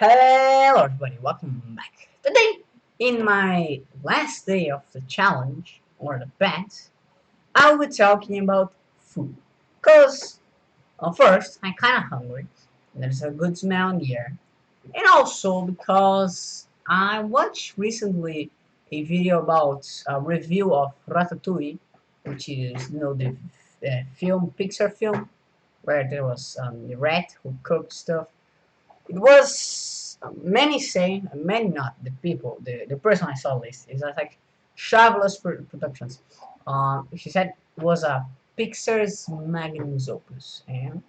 Hello everybody, welcome back. Today, in my last day of the challenge, or the bet, I'll be talking about food. Cause, first, I'm kinda hungry, there's a good smell in the air, and also because I watched recently a video about a review of Ratatouille, which is, the Pixar film, where there was the rat who cooked stuff. It was many say, many not. The people, the person I saw list is like Travelers Productions. She said it was a Pixar's magnum opus, and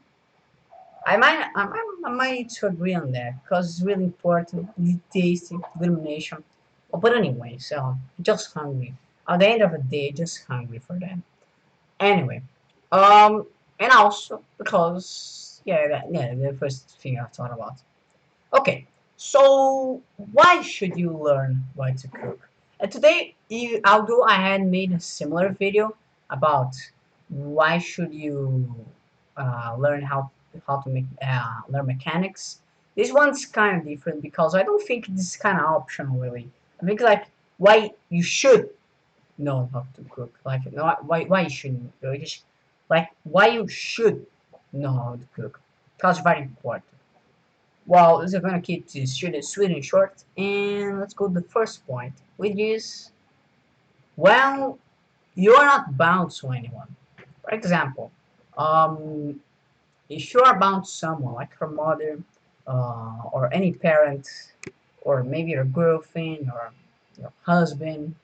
I might to agree on that because it's really important, really tasty, good combination. But anyway, so just hungry. At the end of the day, just hungry for that. Anyway, um, and also because yeah, the first thing I thought about. Okay, so why should you learn why to cook? And today, although I had made a similar video about why should you learn how to make learn mechanics, this one's kind of different because I don't think this is kind of optional really. I think like why you should know how to cook, like why you shouldn't, like why you should know how to cook, because it's very important. Well, this is gonna keep the student sweet and short, and let's go to the first point, which is, well, you are not bound to anyone. For example, um, if you are bound to someone like your mother, or any parent, or maybe your girlfriend or your husband,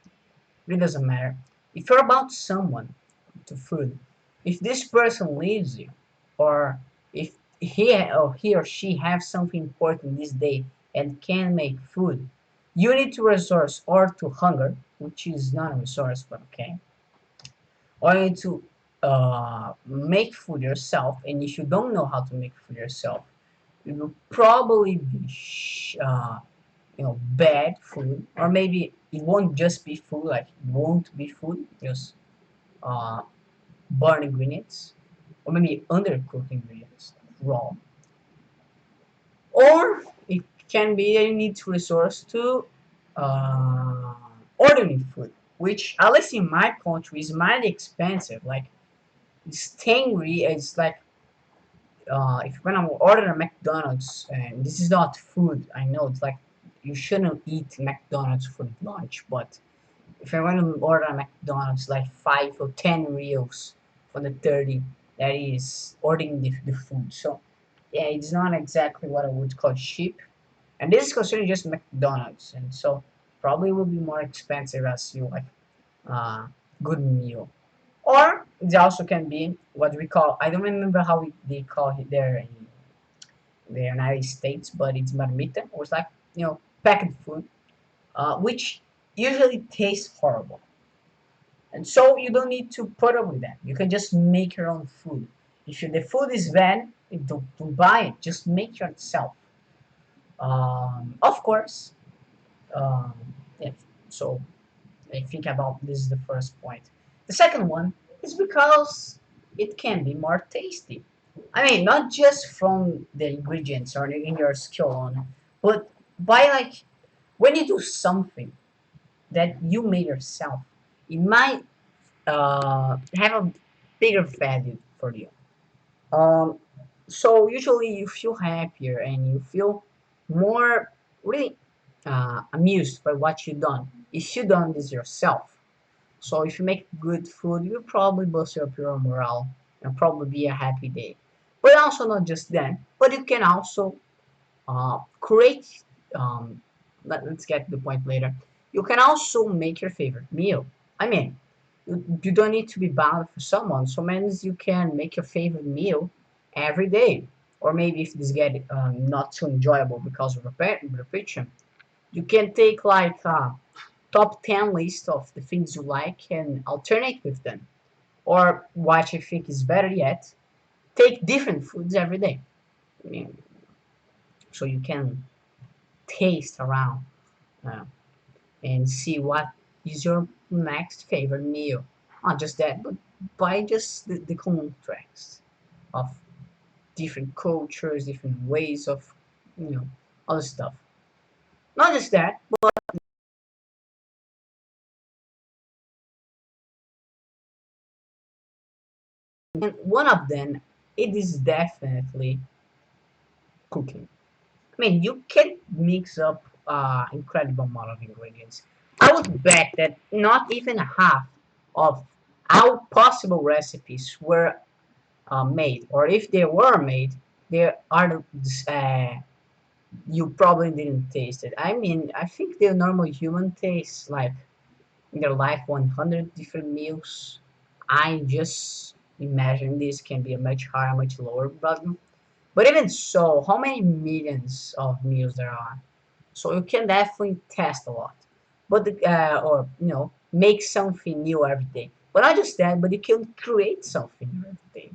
it doesn't matter. If you're about someone to food, if this person leaves you, or if he or she have something important this day and can make food, you need to resource or to hunger, which is not a resource, but okay, or you need to make food yourself. And if you don't know how to make food yourself, it will probably be bad food, or maybe it won't just be food, like it won't be food, just uh, burn ingredients, or maybe undercooked ingredients, raw. Or it can be that you need to resource to uh, ordering food, which at least in my country is mighty expensive. Like stingray is like if you're gonna order a McDonald's, and this is not food, I know it's like you shouldn't eat McDonald's for lunch, but if I want to order a McDonald's like 5 or 10 reals for the 30, that is ordering the food. So yeah, it's not exactly what I would call cheap. And this is considered just McDonald's, and so probably will be more expensive as you like uh, good meal. Or it also can be what we call, I don't remember how they call it there in the United States, but it's marmita, or it's like packaged food, which usually tastes horrible. And so you don't need to put up with that. You can just make your own food. If the food is bad, don't buy it. Just make yourself. Of course. Um, yeah. So I think about this is the first point. The second one is because it can be more tasty. I mean, not just from the ingredients or in your skill on, but by like when you do something that you made yourself, it might have a bigger value for you. Um, so usually you feel happier and you feel more really amused by what you done if you done this yourself. So if you make good food, you'll probably boost up your morale and probably be a happy day. But also not just that, but you can also create. Um, let's get to the point later. You can also make your favorite meal. I mean, you don't need to be bound for someone. So means you can make your favorite meal every day. Or maybe if this get not too enjoyable because of repetition, you can take like a top 10 list of the things you like and alternate with them. Or what you think is better yet, take different foods every day. I mean, so you can taste around uh, and see what is your next favorite meal. Not just that, but by just the contrast of different cultures, different ways of, you know, other stuff. Not just that, but one of them, it is definitely cooking. I mean, you can mix up incredible amount of ingredients. I would bet that not even half of our possible recipes were made, or if they were made, they are you probably didn't taste it. I mean, I think the normal human tastes like in their life 100 different meals. I just imagine this can be a much higher, much lower button. But even so, how many millions of meals there are? So you can definitely test a lot, but or make something new every day. But not just that, but you can create something new every day.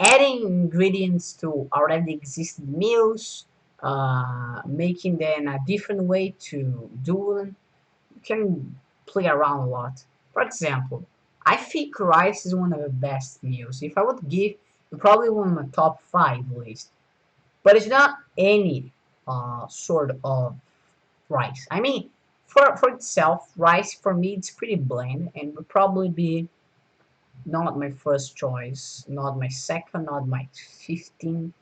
Adding ingredients to already existing meals, making them a different way to do them. You can play around a lot. For example, I think rice is one of the best meals. If I would give, probably one of my top five list. But it's not any sort of rice. I mean, for itself, rice for me it's pretty bland and would probably be not my first choice, not my second, not my 15.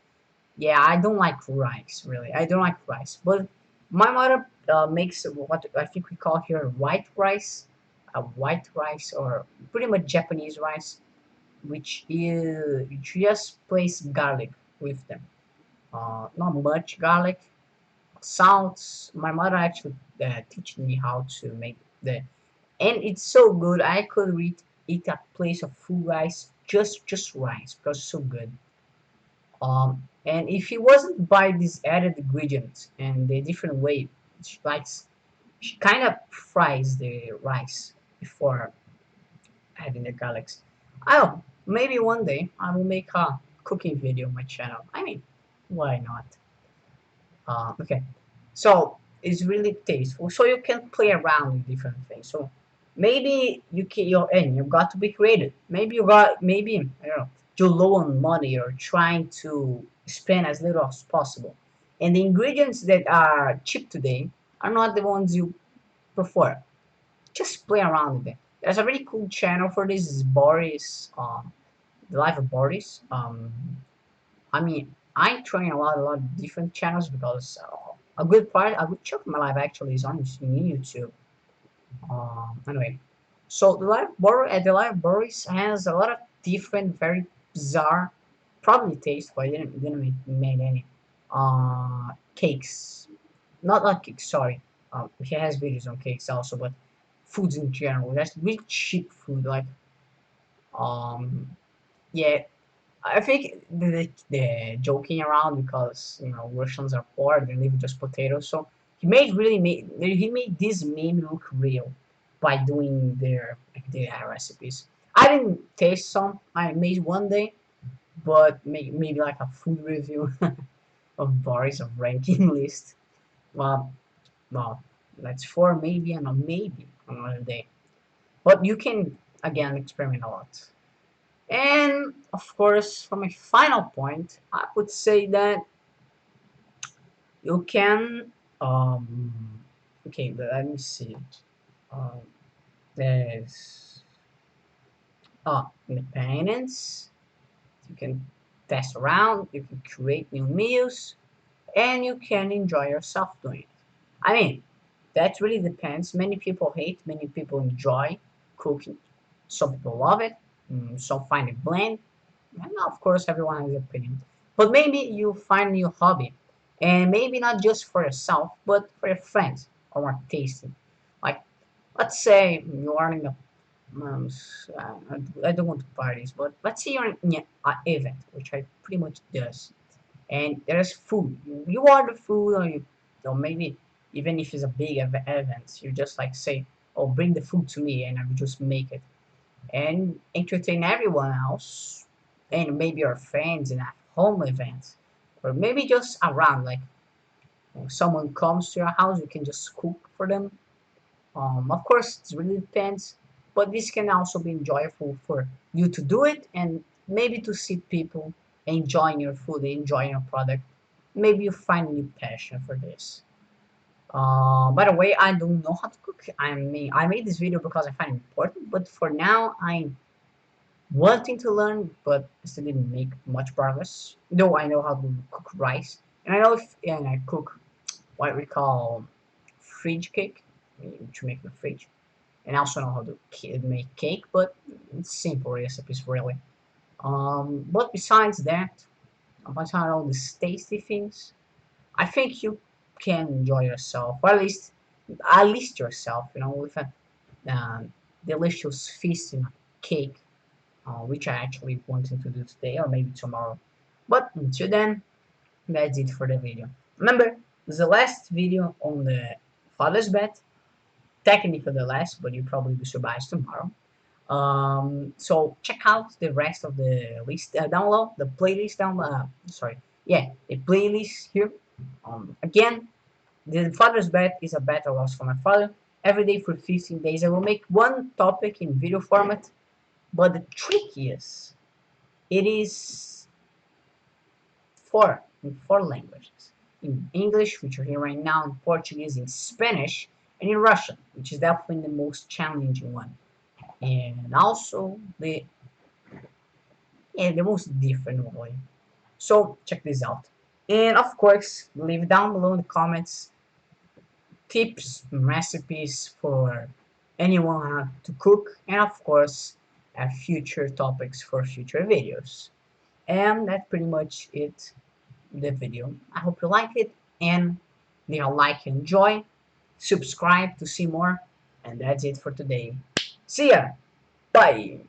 Yeah, I don't like rice really. I don't like rice, but my mother makes what I think we call here white rice, a white rice or pretty much Japanese rice, which is you just place garlic with them. Not much garlic, salt. My mother actually teach me how to make the, and it's so good. I could eat a place of full rice, just rice, because it's so good. And if it wasn't by these added ingredients and the different way she likes, she kind of fries the rice before adding the garlics. I don't know, maybe one day I will make a cooking video on my channel. I mean, why not? Okay, so it's really tasteful. So you can play around with different things. So maybe you can, and you've got to be creative. Maybe you got, maybe I don't know, you're low on money or trying to spend as little as possible, and the ingredients that are cheap today are not the ones you prefer. Just play around with it. There's a really cool channel for this. Is Boris, the life of Boris. I mean, I train a lot of different channels because a good chunk of my life actually is on YouTube. Anyway, so the live Boris has a lot of different, very bizarre, probably taste, but I didn't make any cakes. Not cakes, sorry. He has videos on cakes also, but foods in general. That's really cheap food, like um, yeah, I think the joking around because Russians are poor, they live with just potatoes. So he made this meme look real by doing their recipes. I didn't taste some. I made one day, but maybe like a food review of bars of ranking list. Well, well, that's for maybe and a maybe another day. But you can again experiment a lot. And of course, for my final point, I would say that you can, okay, let me see. Um, there's independence. You can test around. You can create new meals, and you can enjoy yourself doing it. I mean, that really depends. Many people hate. Many people enjoy cooking. Some people love it. Some find it bland. And of course, everyone has an opinion. But maybe you find a new hobby, and maybe not just for yourself, but for your friends or more tasty. Like, let's say you're in a, um, I don't want to parties, but let's say you're in an event, which I pretty much does, and there's food. You order food, or maybe even if it's a big event, you just like say, "Oh, bring the food to me," and I will just make it and entertain everyone else and maybe your friends in a home event or maybe just around like someone comes to your house you can just cook for them. Of course it really depends, but this can also be enjoyable for you to do it and maybe to see people enjoying your food enjoying your product. maybe you find a new passion for this. By the way, I don't know how to cook. I made this video because I find it important, but for now, I'm wanting to learn, but still didn't make much progress. Though I know how to cook rice, and I know if and I cook what we call fridge cake, to make the fridge, and I also know how to make cake, but it's simple recipes really. But besides that, besides all these tasty things, I think you can enjoy yourself, or at least yourself, with a delicious feast in a cake, which I actually wanted to do today or maybe tomorrow. But until then, that's it for the video. Remember, this is the last video on the Father's Bet. Technically the last, but you probably be surprised tomorrow. So check out the rest of the list down below, the playlist down. Sorry, yeah, the playlist here. Again, the Father's Bet is a bet I lost for my father. Every day for 15 days, I will make one topic in video format. But the trick is, it is in four languages. In English, which you're hearing right now, in Portuguese, in Spanish, and in Russian, which is definitely the most challenging one. And also the most different way. So check this out. And of course, leave down below in the comments tips and recipes for anyone to cook, and of course future topics for future videos. And that's pretty much it, the video. I hope you like it, and leave a like and enjoy, subscribe to see more, and that's it for today. See ya, bye.